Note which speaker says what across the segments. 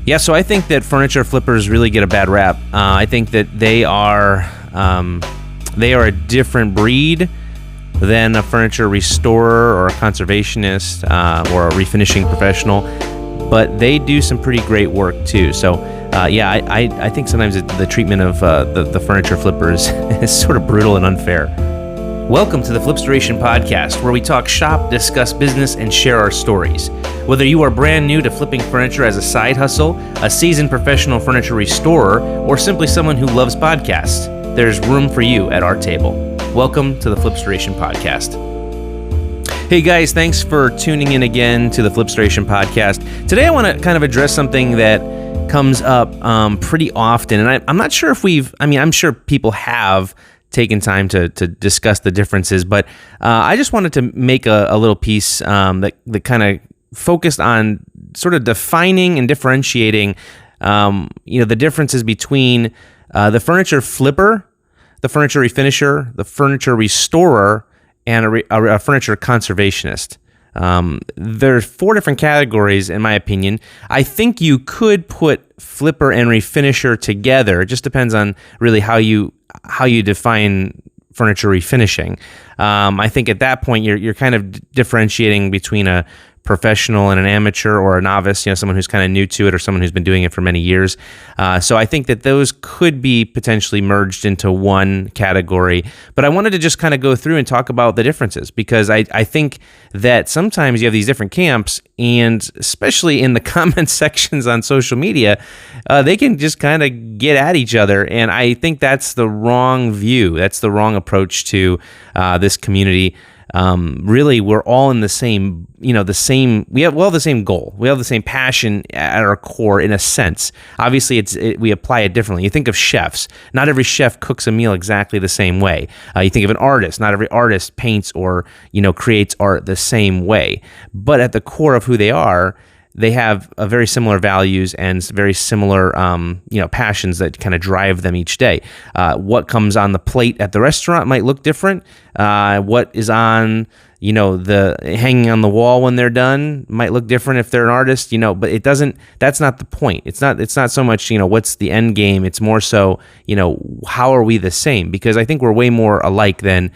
Speaker 1: Yeah, so I think that furniture flippers really get a bad rap. I think that they are a different breed than a furniture restorer or a conservationist or a refinishing professional, but they do some pretty great work too. So I think sometimes the treatment of the furniture flippers is sort of brutal and unfair. Welcome to the Flipstoration Podcast, where we talk shop, discuss business, and share our stories. Whether you are brand new to flipping furniture as a side hustle, a seasoned professional furniture restorer, or simply someone who loves podcasts, there's room for you at our table. Welcome to the Flipstoration Podcast. Hey guys, thanks for tuning in again to the Flipstoration Podcast. Today I want to kind of address something that comes up pretty often, and I'm not sure if I'm sure people have taken time to discuss the differences, but I just wanted to make a little piece that kind of focused on sort of defining and differentiating the differences between the furniture flipper, the furniture refinisher, the furniture restorer, and a furniture conservationist. There's 4 different categories, in my opinion. I think you could put flipper and refinisher together. It just depends on really how you define furniture refinishing. I think at that point you're kind of differentiating between a professional and an amateur or a novice, someone who's kind of new to it or someone who's been doing it for many years. So I think that those could be potentially merged into one category. But I wanted to just kind of go through and talk about the differences, because I think that sometimes you have these different camps, and especially in the comment sections on social media, they can just kind of get at each other. And I think that's the wrong view. That's the wrong approach to this community. Really, we're all in the same, we have the same goal. We have the same passion at our core, in a sense. Obviously, we apply it differently. You think of chefs. Not every chef cooks a meal exactly the same way. You think of an artist. Not every artist paints or, creates art the same way. But at the core of who they are, they have very similar values and very similar, passions that kind of drive them each day. What comes on the plate at the restaurant might look different. What is on, the hanging on the wall when they're done might look different if they're an artist, but it doesn't. That's not the point. It's not so much, what's the end game. It's more so, how are we the same? Because I think we're way more alike than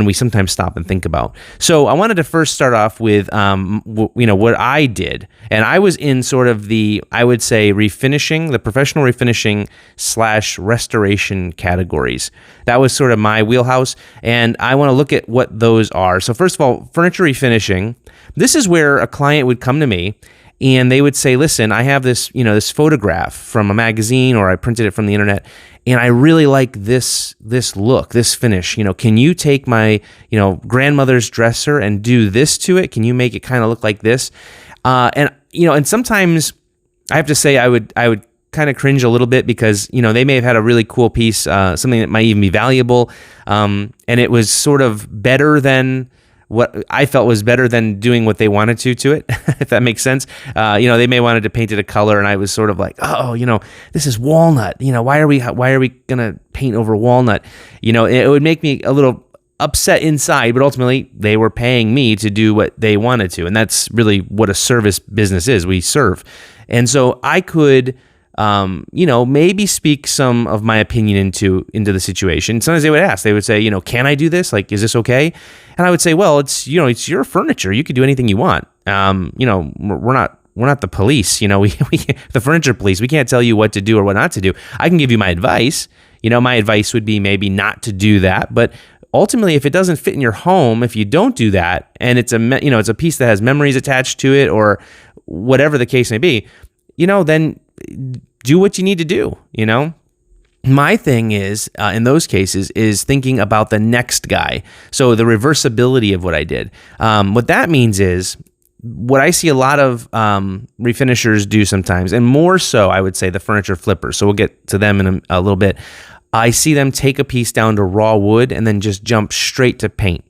Speaker 1: we sometimes stop and think about. So I wanted to first start off with, what I did. And I was in sort of the professional refinishing / restoration categories. That was sort of my wheelhouse. And I want to look at what those are. So first of all, furniture refinishing. This is where a client would come to me and they would say, listen, I have this, this photograph from a magazine, or I printed it from the internet, and I really like this look, this finish. Can you take my, grandmother's dresser and do this to it? Can you make it kind of look like this? And sometimes I have to say I would kind of cringe a little bit, because, they may have had a really cool piece, something that might even be valuable. And it was sort of better than what I felt was better than doing what they wanted to it, if that makes sense. They may wanted to paint it a color, and I was sort of like, this is walnut. Why are we gonna paint over walnut? It would make me a little upset inside, but ultimately they were paying me to do what they wanted to, and that's really what a service business is. We serve, and so I could, maybe speak some of my opinion into the situation. Sometimes they would ask, they would say, can I do this? Like, is this okay? And I would say, well, it's your furniture. You could do anything you want. We're not the police. We the furniture police. We can't tell you what to do or what not to do. I can give you my advice. My advice would be maybe not to do that. But ultimately, if it doesn't fit in your home, if you don't do that, and it's a piece that has memories attached to it, or whatever the case may be, then do what you need to do. My thing is, in those cases, is thinking about the next guy. So the reversibility of what I did. What that means is, what I see a lot of refinishers do sometimes, and more so, I would say, the furniture flippers. So we'll get to them in a little bit. I see them take a piece down to raw wood and then just jump straight to paint.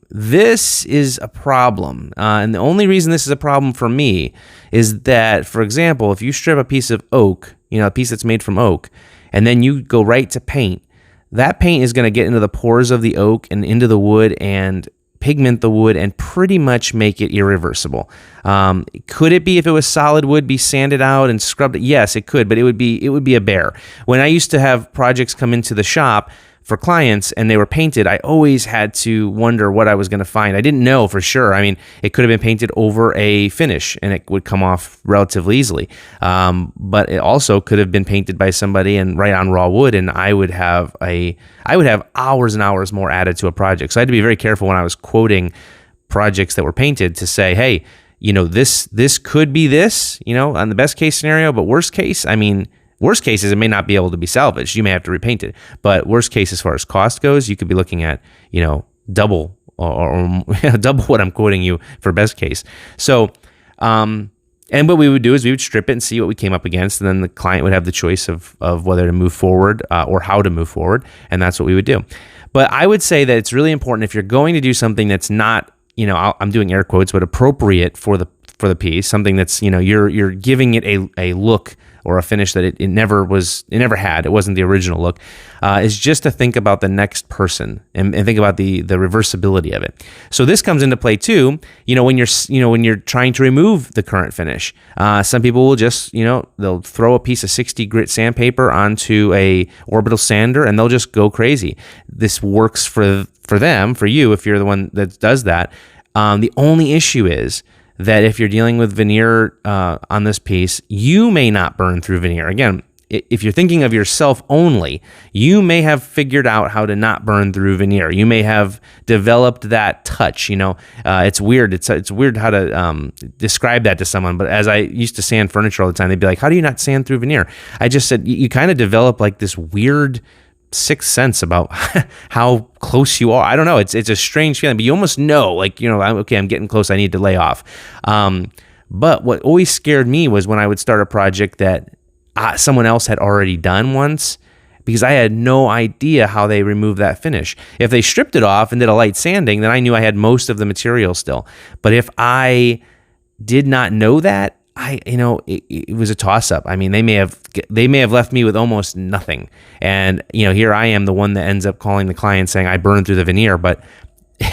Speaker 1: This is a problem. And the only reason this is a problem for me is that, for example, if you strip a piece of oak, a piece that's made from oak, and then you go right to paint, that paint is going to get into the pores of the oak and into the wood and pigment the wood and pretty much make it irreversible. Could it be, if it was solid wood, be sanded out and scrubbed? Yes, it could, but it would be a bear. When I used to have projects come into the shop for clients and they were painted, I always had to wonder what I was going to find. I didn't know for sure. I mean, it could have been painted over a finish and it would come off relatively easily. But it also could have been painted by somebody and right on raw wood, and I would have hours and hours more added to a project. So I had to be very careful when I was quoting projects that were painted to say, hey, this could be this, on the best case scenario, but worst case is it may not be able to be salvaged. You may have to repaint it. But worst case, as far as cost goes, you could be looking at, double or double what I'm quoting you for best case. So, and what we would do is we would strip it and see what we came up against, and then the client would have the choice of whether to move forward or how to move forward, and that's what we would do. But I would say that it's really important, if you're going to do something that's not, I'm doing air quotes, but appropriate for the piece, something that's, you're giving it a look or a finish that it never had. It wasn't the original look. Is just to think about the next person and think about the reversibility of it. So this comes into play too. When you're trying to remove the current finish, some people will just they'll throw a piece of 60 grit sandpaper onto a orbital sander and they'll just go crazy. This works for them, for you if you're the one that does that. The only issue is that if you're dealing with veneer on this piece, you may not burn through veneer. Again, if you're thinking of yourself only, you may have figured out how to not burn through veneer. You may have developed that touch. It's weird. It's weird how to describe that to someone. But as I used to sand furniture all the time, they'd be like, "How do you not sand through veneer?" I just said you kind of develop like this weird sixth sense about how close you are. I don't know. It's a strange feeling, but you almost know, like, okay, I'm getting close. I need to lay off. But what always scared me was when I would start a project that someone else had already done once, because I had no idea how they removed that finish. If they stripped it off and did a light sanding, then I knew I had most of the material still. But if I did not know that, it was a toss-up. I mean, they may have left me with almost nothing. And, here I am, the one that ends up calling the client saying I burned through the veneer, but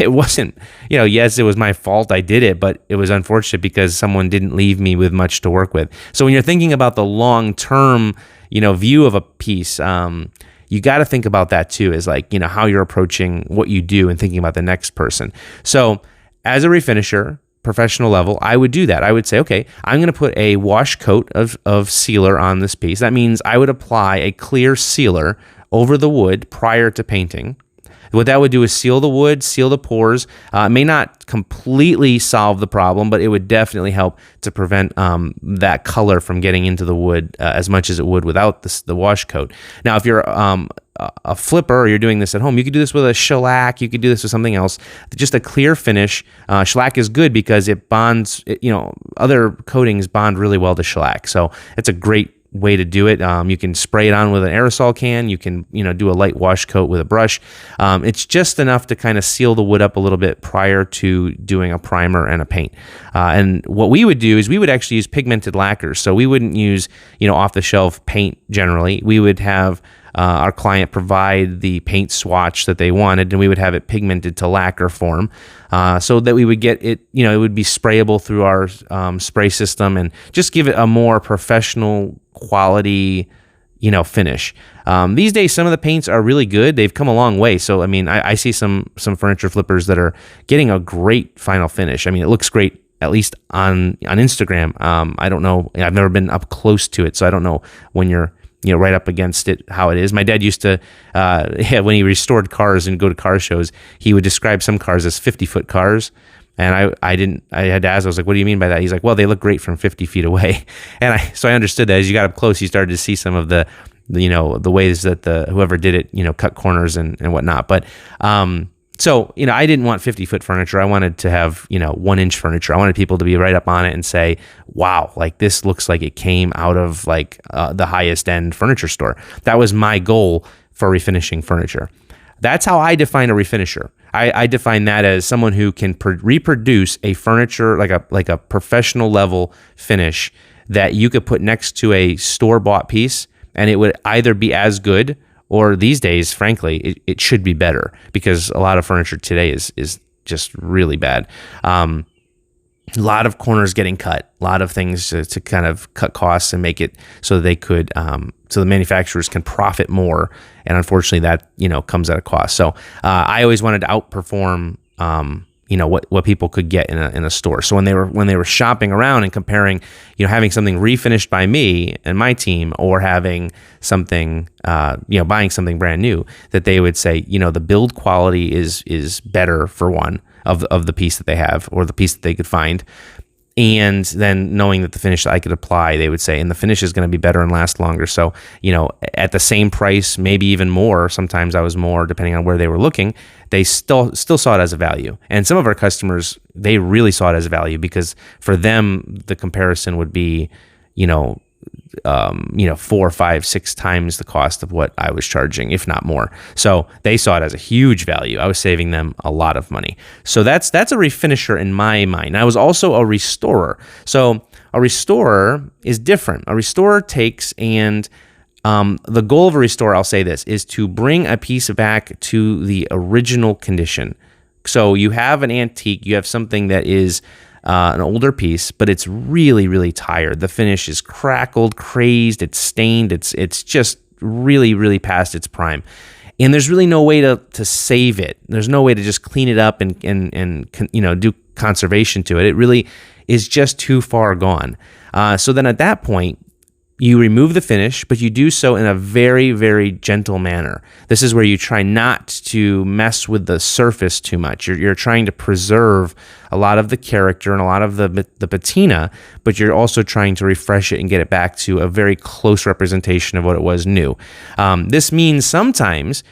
Speaker 1: it wasn't, yes, it was my fault. I did it, but it was unfortunate because someone didn't leave me with much to work with. So when you're thinking about the long-term, view of a piece, you got to think about that too, is like, how you're approaching what you do and thinking about the next person. So as a refinisher, professional level, I would do that. I would say, okay, I'm going to put a wash coat of sealer on this piece. That means I would apply a clear sealer over the wood prior to painting. What that would do is seal the wood, seal the pores. It may not completely solve the problem, but it would definitely help to prevent that color from getting into the wood as much as it would without the wash coat. Now, if you're a flipper or you're doing this at home, you could do this with a shellac. You could do this with something else. Just a clear finish. Shellac is good because it bonds. Other coatings bond really well to shellac, so it's a great way to do it. You can spray it on with an aerosol can. You can, do a light wash coat with a brush. It's just enough to kind of seal the wood up a little bit prior to doing a primer and a paint. And what we would do is we would actually use pigmented lacquers. So we wouldn't use, off-the-shelf paint generally. We would have our client provide the paint swatch that they wanted, and we would have it pigmented to lacquer form, so that we would get it, it would be sprayable through our spray system and just give it a more professional quality, finish. These days, some of the paints are really good. They've come a long way. So, I mean, I see some furniture flippers that are getting a great final finish. I mean, it looks great, at least on Instagram. I don't know. I've never been up close to it, so I don't know when you're right up against it, how it is. My dad used to, when he restored cars and go to car shows, he would describe some cars as 50-foot cars. And I had to ask, I was like, what do you mean by that? He's like, well, they look great from 50 feet away. And so I understood that as you got up close, you started to see some of the ways that whoever did it, cut corners and whatnot. But, so, I didn't want 50-foot furniture. I wanted to have, 1-inch furniture. I wanted people to be right up on it and say, wow, like this looks like it came out of like the highest end furniture store. That was my goal for refinishing furniture. That's how I define a refinisher. I define that as someone who can reproduce a furniture, like a professional level finish that you could put next to a store-bought piece, and it would either be as good, or these days, frankly, it should be better, because a lot of furniture today is just really bad. A lot of corners getting cut, a lot of things to kind of cut costs and make it so they could, so the manufacturers can profit more. And unfortunately that, comes at a cost. So I always wanted to outperform, what people could get in a store. So when they were shopping around and comparing, having something refinished by me and my team, or having something, buying something brand new, that they would say, the build quality is better for one of the piece that they have, or the piece that they could find. And then knowing that the finish that I could apply, they would say, and the finish is going to be better and last longer. So, at the same price, maybe even more, sometimes I was more, depending on where they were looking, they still saw it as a value. And some of our customers, they really saw it as a value, because for them, the comparison would be, 4, 5, 6 times the cost of what I was charging, if not more. So they saw it as a huge value. I was saving them a lot of money. So that's a refinisher in my mind. I was also a restorer. So a restorer is different. A restorer takes and the goal of a restorer, I'll say this, is to bring a piece back to the original condition. So you have an antique, you have something that is an older piece, but it's really, really tired. The finish is crackled, crazed, it's stained, it's just really, really past its prime. And there's really no way to save it. There's no way to just clean it up and do conservation to it. It really is just too far gone. So then at that point, you remove the finish, but you do so in a very, very gentle manner. This is where you try not to mess with the surface too much. You're trying to preserve a lot of the character and a lot of the patina, but you're also trying to refresh it and get it back to a very close representation of what it was new. This means sometimes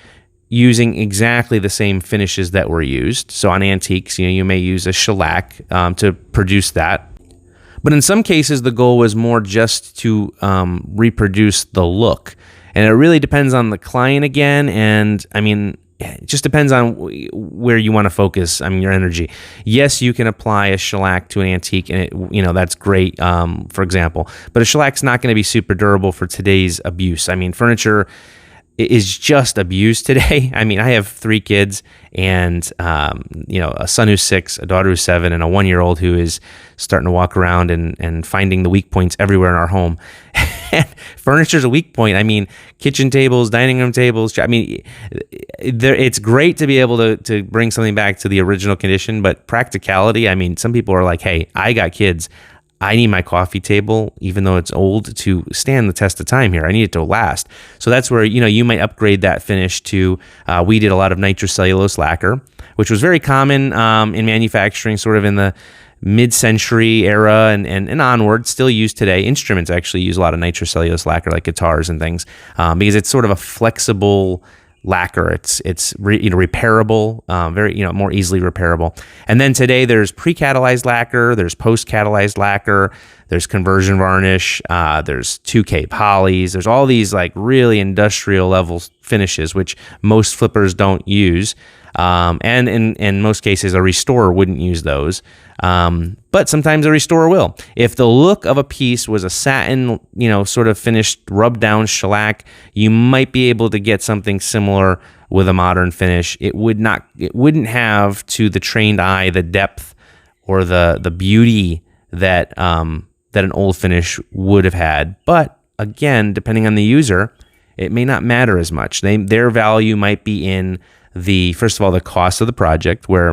Speaker 1: using exactly the same finishes that were used. So on antiques, you may use a shellac to produce that. But in some cases, the goal was more just to reproduce the look. And it really depends on the client again. And it just depends on where you want to focus your energy. Yes, you can apply a shellac to an antique, and that's great, for example. But a shellac's not going to be super durable for today's abuse. Furniture is just abused today. I have 3 kids, and a son who's 6, a daughter who's 7, and a 1-year-old who is starting to walk around and finding the weak points everywhere in our home. Furniture's a weak point. Kitchen tables, dining room tables. It's great to be able to bring something back to the original condition, but practicality. Some people are like, "Hey, I got kids. I need my coffee table, even though it's old, to stand the test of time here. I need it to last." So that's where, you might upgrade that finish to, we did a lot of nitrocellulose lacquer, which was very common in manufacturing sort of in the mid-century era and onward, still used today. Instruments actually use a lot of nitrocellulose lacquer, like guitars and things, because it's sort of a flexible lacquer. It's repairable, very more easily repairable. And then today there's pre-catalyzed lacquer, there's post-catalyzed lacquer, there's conversion varnish, there's 2K polys, there's all these like really industrial level finishes which most flippers don't use. And in most cases a restorer wouldn't use those. But sometimes a restorer will. If the look of a piece was a satin, sort of finished rubbed down shellac, you might be able to get something similar with a modern finish. It wouldn't have, to the trained eye, the depth or the beauty that an old finish would have had. But again, depending on the user, it may not matter as much. Their value might be in first of all, the cost of the project, where,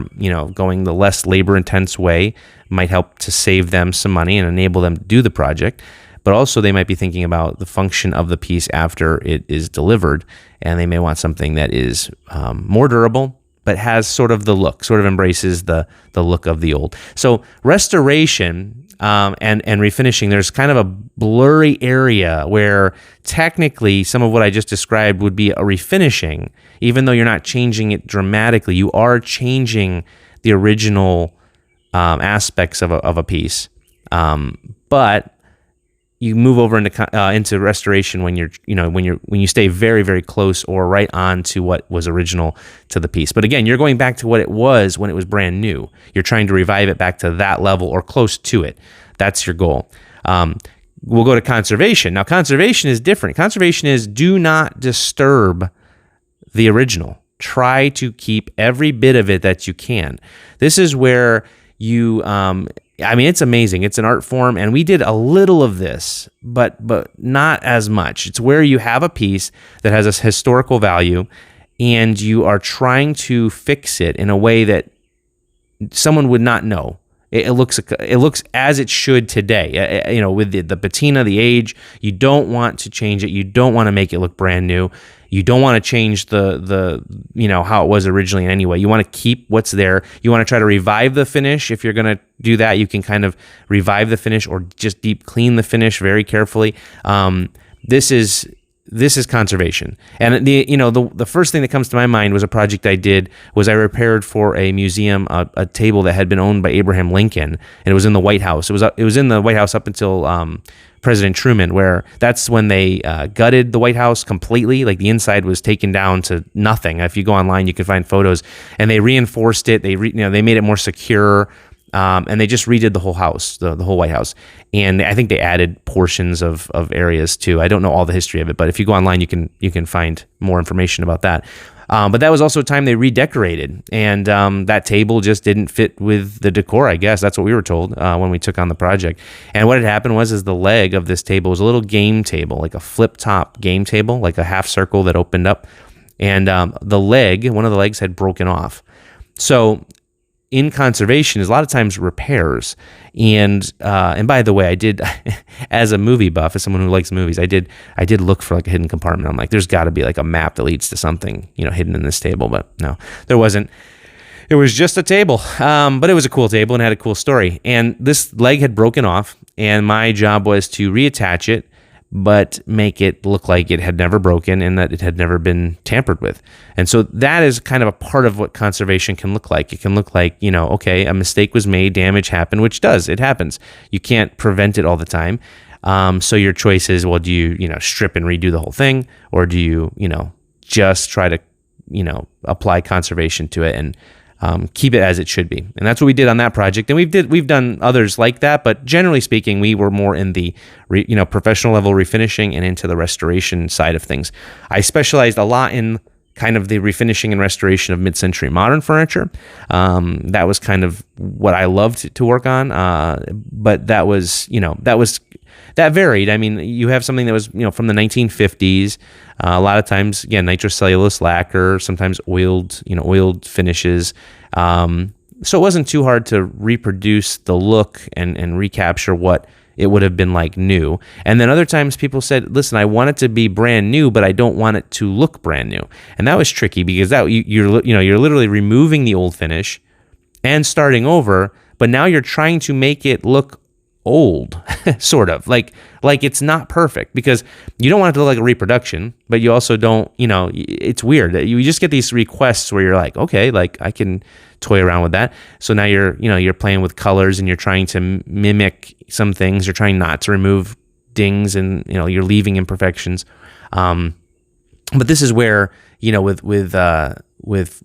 Speaker 1: going the less labor intense way might help to save them some money and enable them to do the project. But also they might be thinking about the function of the piece after it is delivered, and they may want something that is more durable, but has sort of the look, sort of embraces the look of the old. So restoration and refinishing, there's kind of a blurry area where technically some of what I just described would be a refinishing, even though you're not changing it dramatically. You are changing the original aspects of a piece, but you move over into restoration when you stay very, very close or right on to what was original to the piece. But again, you're going back to what it was when it was brand new. You're trying to revive it back to that level or close to it. That's your goal. We'll go to conservation. Now, conservation is different. Conservation is do not disturb the original. Try to keep every bit of it that you can. This is where you, it's amazing. It's an art form, and we did a little of this, but not as much. It's where you have a piece that has a historical value, and you are trying to fix it in a way that someone would not know. It looks as it should today. With the patina, the age. You don't want to change it. You don't want to make it look brand new. You don't want to change the how it was originally in any way. You want to keep what's there. You want to try to revive the finish. If you're going to do that, you can kind of revive the finish or just deep clean the finish very carefully. This is conservation. And the first thing that comes to my mind was a project I did was I repaired for a museum a table that had been owned by Abraham Lincoln, and it was in the White House. It was in the White House up until President Truman, where that's when they gutted the White House completely. Like the inside was taken down to nothing. If you go online, you can find photos, and they reinforced it. They made it more secure. And they just redid the whole house, the whole White House. And I think they added portions of areas too. I don't know all the history of it, but if you go online, you can find more information about that. But that was also a time they redecorated, and that table just didn't fit with the decor, I guess. That's what we were told when we took on the project. And what had happened was the leg of this table was a little game table, like a flip-top game table, like a half circle that opened up. And one of the legs had broken off. So in conservation is a lot of times repairs. And by the way, I did, as a movie buff, as someone who likes movies, I did look for like a hidden compartment. I'm like, there's got to be like a map that leads to something, hidden in this table. But no, there wasn't. It was just a table. But it was a cool table and had a cool story. And this leg had broken off, and my job was to reattach it, but make it look like it had never broken and that it had never been tampered with. And so that is kind of a part of what conservation can look like. It can look like, okay, a mistake was made, damage happened, which it happens. You can't prevent it all the time. So your choice is, well, do you, strip and redo the whole thing, or do you, just try to, apply conservation to it and keep it as it should be. And that's what we did on that project. And we've done others like that, but generally speaking, we were more in the professional level refinishing and into the restoration side of things. I specialized a lot in kind of the refinishing and restoration of mid-century modern furniture. That was kind of what I loved to work on. But that varied. I mean, you have something that was, from the 1950s. A lot of times, again, nitrocellulose lacquer, sometimes oiled finishes. So it wasn't too hard to reproduce the look and recapture what it would have been like new. And then other times people said, listen, I want it to be brand new, but I don't want it to look brand new. And that was tricky because you're literally removing the old finish and starting over, but now you're trying to make it look old, sort of like it's not perfect, because you don't want it to look like a reproduction, but you also don't, it's weird. You just get these requests where you're like, okay, like I can toy around with that. So now you're playing with colors and you're trying to mimic some things. You're trying not to remove dings, and you're leaving imperfections. But this is where, with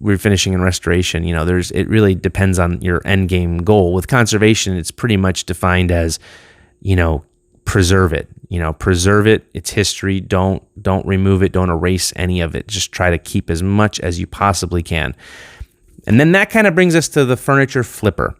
Speaker 1: refinishing and restoration, it really depends on your end game goal. With conservation, it's pretty much defined as, preserve it, its history. Don't remove it. Don't erase any of it. Just try to keep as much as you possibly can. And then that kind of brings us to the furniture flipper.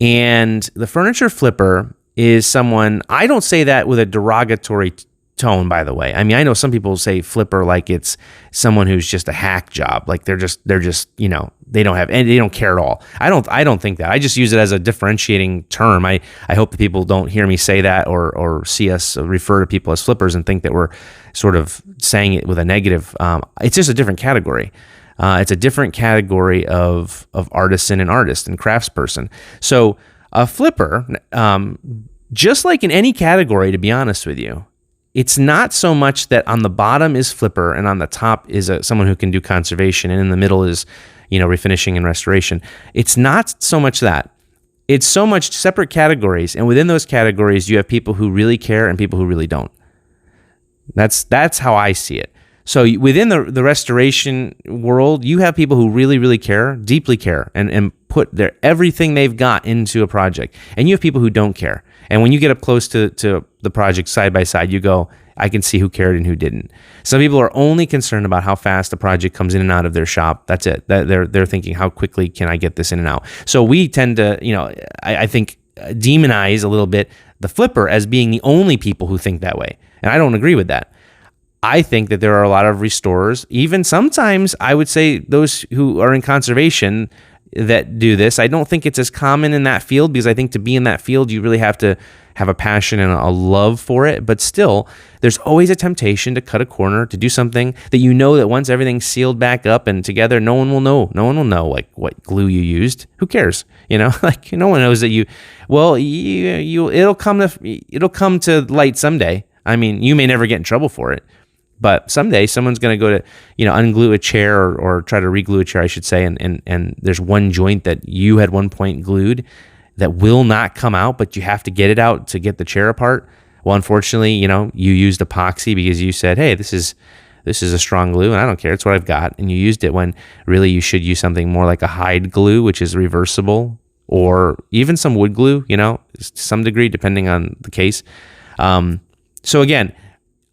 Speaker 1: And the furniture flipper is someone, I don't say that with a derogatory tone, by the way. I mean, I know some people say flipper like it's someone who's just a hack job, like they're just they don't care at all. I don't think that. I just use it as a differentiating term. I hope that people don't hear me say that or see us refer to people as flippers and think that we're sort of saying it with a negative. It's just a different category. It's a different category of artisan and artist and craftsperson. So a flipper, just like in any category, to be honest with you, it's not so much that on the bottom is flipper and on the top is someone who can do conservation, and in the middle is, refinishing and restoration. It's not so much that. It's so much separate categories, and within those categories, you have people who really care and people who really don't. That's how I see it. So within the restoration world, you have people who really, really care, deeply care, and put everything they've got into a project. And you have people who don't care. And when you get up close to the project side by side, you go, I can see who cared and who didn't. Some people are only concerned about how fast the project comes in and out of their shop. That's it. They're thinking, how quickly can I get this in and out? So we tend to, I think, demonize a little bit the flipper as being the only people who think that way. And I don't agree with that. I think that there are a lot of restorers, even sometimes I would say those who are in conservation that do this. I don't think it's as common in that field, because I think to be in that field, you really have to have a passion and a love for it. But still, there's always a temptation to cut a corner, to do something that you know that once everything's sealed back up and together, no one will know. No one will know like what glue you used. Who cares? Like no one knows that it'll come to light someday. I mean, you may never get in trouble for it, but someday someone's going to go to, unglue a chair or try to reglue a chair, I should say. And there's one joint that you had one point glued that will not come out, but you have to get it out to get the chair apart. Well, unfortunately, you used epoxy because you said, hey, this is a strong glue and I don't care. It's what I've got. And you used it when really you should use something more like a hide glue, which is reversible, or even some wood glue, to some degree, depending on the case. So again,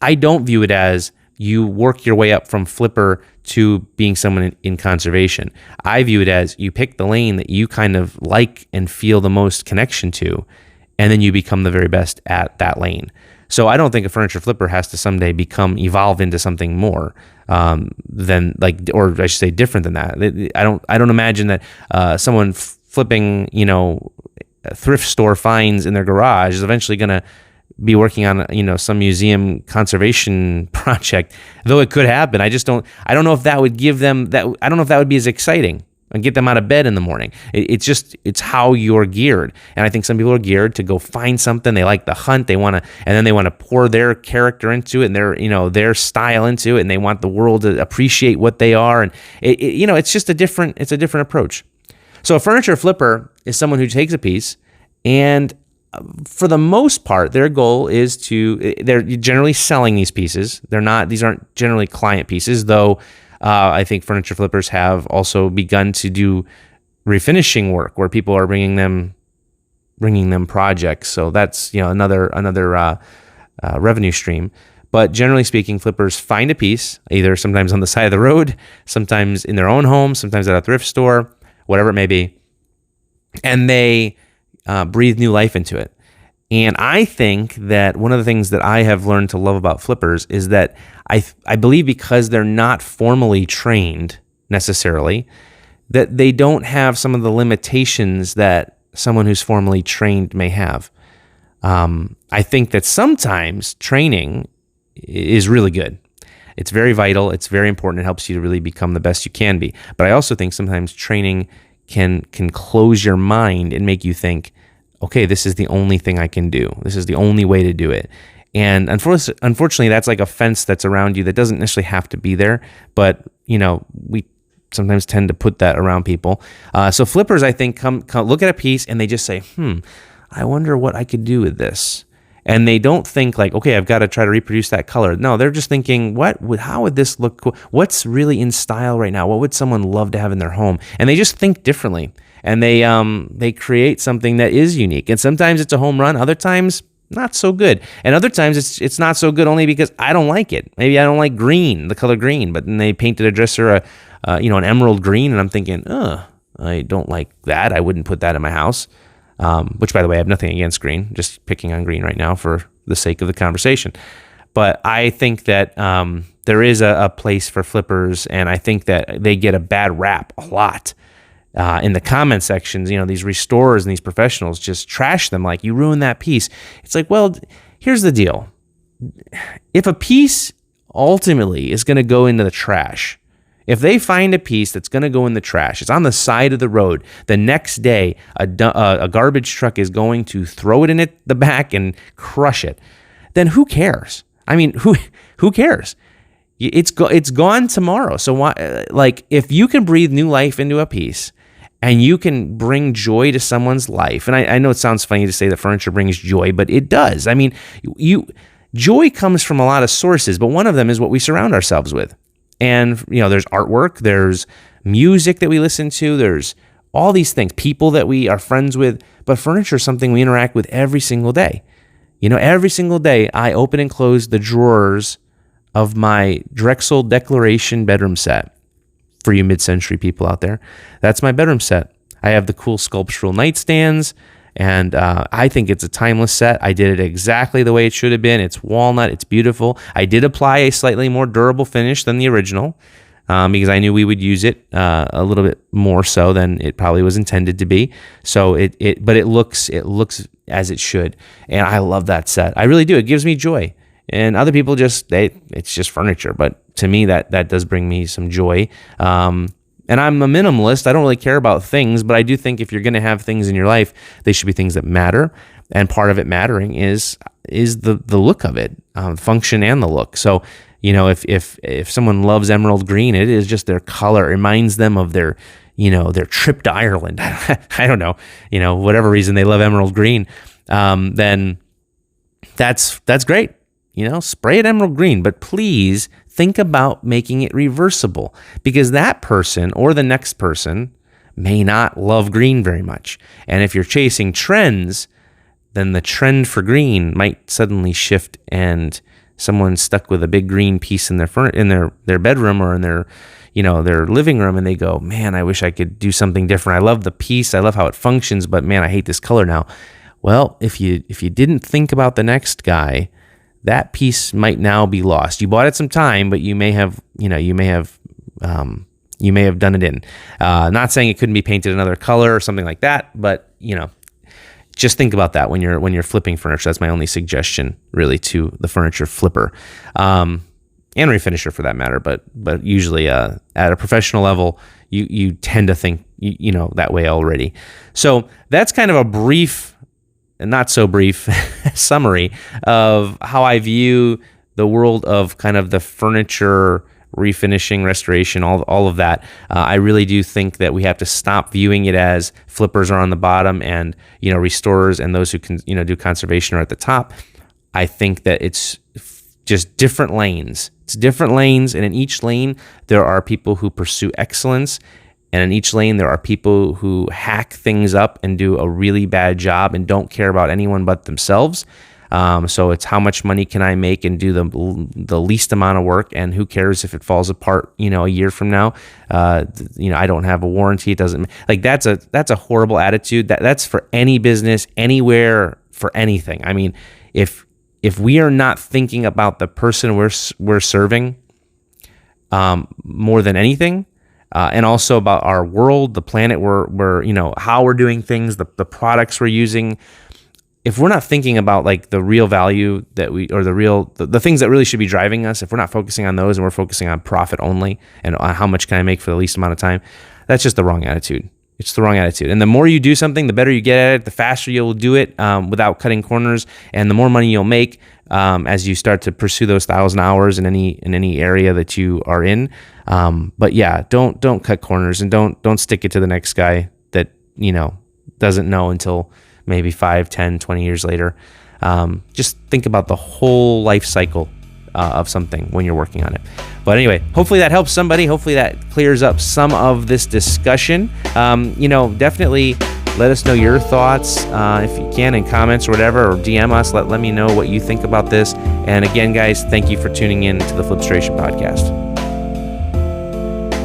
Speaker 1: I don't view it as you work your way up from flipper to being someone in conservation. I view it as you pick the lane that you kind of like and feel the most connection to, and then you become the very best at that lane. So I don't think a furniture flipper has to someday evolve into something more than or I should say different than that. I don't imagine that someone flipping, thrift store finds in their garage is eventually going to be working on, some museum conservation project, though it could happen. I don't know if that would give them that. I don't know if that would be as exciting and get them out of bed in the morning. It's how you're geared. And I think some people are geared to go find something. They like the hunt. And then they want to pour their character into it and their style into it. And they want the world to appreciate what they are. And it's just a different approach. So a furniture flipper is someone who takes a piece, and for the most part, their goal is they're generally selling these pieces. These aren't generally client pieces, though I think furniture flippers have also begun to do refinishing work where people are bringing them projects. So that's, another revenue stream. But generally speaking, flippers find a piece, either sometimes on the side of the road, sometimes in their own home, sometimes at a thrift store, whatever it may be, and they breathe new life into it. And I think that one of the things that I have learned to love about flippers is that I believe, because they're not formally trained necessarily, that they don't have some of the limitations that someone who's formally trained may have. I think that sometimes training is really good. It's very vital. It's very important. It helps you to really become the best you can be. But I also think sometimes training can close your mind and make you think, okay, this is the only thing I can do. This is the only way to do it. And unfortunately, that's like a fence that's around you that doesn't necessarily have to be there. But, we sometimes tend to put that around people. So flippers, I think, come look at a piece and they just say, I wonder what I could do with this. And they don't think like, okay, I've got to try to reproduce that color. No, they're just thinking, how would this look cool? What's really in style right now? What would someone love to have in their home? And they just think differently. And they create something that is unique. And sometimes it's a home run. Other times, not so good. And other times it's not so good only because I don't like it. Maybe I don't like green, the color green. But then they painted a dresser, an emerald green. And I'm thinking, I don't like that. I wouldn't put that in my house. Which, by the way, I have nothing against green, just picking on green right now for the sake of the conversation. But I think that there is a place for flippers, and I think that they get a bad rap a lot. In the comment sections, these restorers and these professionals just trash them like, you ruined that piece. It's like, well, here's the deal. If a piece ultimately is going to go into the trash, if they find a piece that's going to go in the trash, it's on the side of the road, the next day a garbage truck is going to throw it in the back and crush it, then who cares? I mean, who cares? It's gone tomorrow. So why, if you can breathe new life into a piece and you can bring joy to someone's life, and I know it sounds funny to say that furniture brings joy, but it does. I mean, Joy comes from a lot of sources, but one of them is what we surround ourselves with. And, there's artwork, there's music that we listen to, there's all these things, people that we are friends with, but furniture is something we interact with every single day. Every single day I open and close the drawers of my Drexel Declaration bedroom set. For you mid-century people out there, that's my bedroom set. I have the cool sculptural nightstands, and I think it's a timeless set. I did it exactly the way it should have been. It's walnut. It's beautiful. I did apply a slightly more durable finish than the original because I knew we would use it a little bit more so than it probably was intended to be. So but it looks as it should, and I love that set. I really do. It gives me joy. And other people it's just furniture, but to me that does bring me some joy. And I'm a minimalist. I don't really care about things, but I do think if you're going to have things in your life, they should be things that matter. And part of it mattering is the look of it, function and the look. So, if someone loves emerald green, it is just their color. It reminds them of their trip to Ireland. I don't know, whatever reason they love emerald green, then that's great. Spray it emerald green, but please think about making it reversible, because that person or the next person may not love green very much. And if you're chasing trends, then the trend for green might suddenly shift, and someone's stuck with a big green piece in their bedroom or in their living room, and they go, man, I wish I could do something different. I love the piece. I love how it functions, but man, I hate this color now. Well, if you didn't think about the next guy, that piece might now be lost. You bought it some time, but you may have done it in. Not saying it couldn't be painted another color or something like that, but just think about that when you're flipping furniture. That's my only suggestion, really, to the furniture flipper, and refinisher for that matter. But usually at a professional level, you tend to think that way already. So that's kind of a brief, not so brief summary of how I view the world of kind of the furniture refinishing, restoration, all of that. I really do think that we have to stop viewing it as flippers are on the bottom and restorers and those who can do conservation are at the top. I think that it's just different lanes. It's different lanes, and in each lane there are people who pursue excellence. And in each lane, there are people who hack things up and do a really bad job and don't care about anyone but themselves. So it's how much money can I make and do the least amount of work, and who cares if it falls apart, a year from now? I don't have a warranty. It doesn't that's a horrible attitude. That's for any business, anywhere, for anything. I mean, if we are not thinking about the person we're serving more than anything. And also about our world, the planet, how we're doing things, the products we're using. If we're not thinking about the real value the things that really should be driving us, if we're not focusing on those and we're focusing on profit only and on how much can I make for the least amount of time, that's just the wrong attitude. It's the wrong attitude. And the more you do something, the better you get at it, the faster you'll do it without cutting corners, and the more money you'll make as you start to pursue those 1,000 hours in any area that you are in. But yeah, don't cut corners, and don't stick it to the next guy that doesn't know until maybe 5, 10, 20 years later. Just think about the whole life cycle of something when you're working on it. But anyway, hopefully that helps somebody. Hopefully that clears up some of this discussion. Definitely let us know your thoughts if you can in comments or whatever, or DM us. Let me know what you think about this. And again, guys, thank you for tuning in to the Flipstoration Podcast.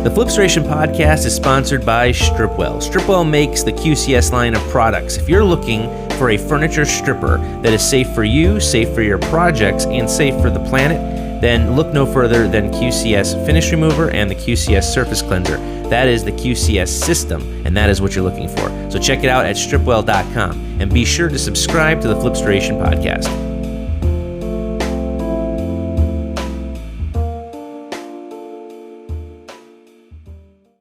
Speaker 1: The Flipstoration Podcast is sponsored by Stripwell. Stripwell makes the QCS line of products. If you're looking for a furniture stripper that is safe for you, safe for your projects, and safe for the planet, then look no further than QCS Finish Remover and the QCS Surface Cleanser. That is the QCS system, and that is what you're looking for. So check it out at stripwell.com, and be sure to subscribe to the Flipstoration Podcast.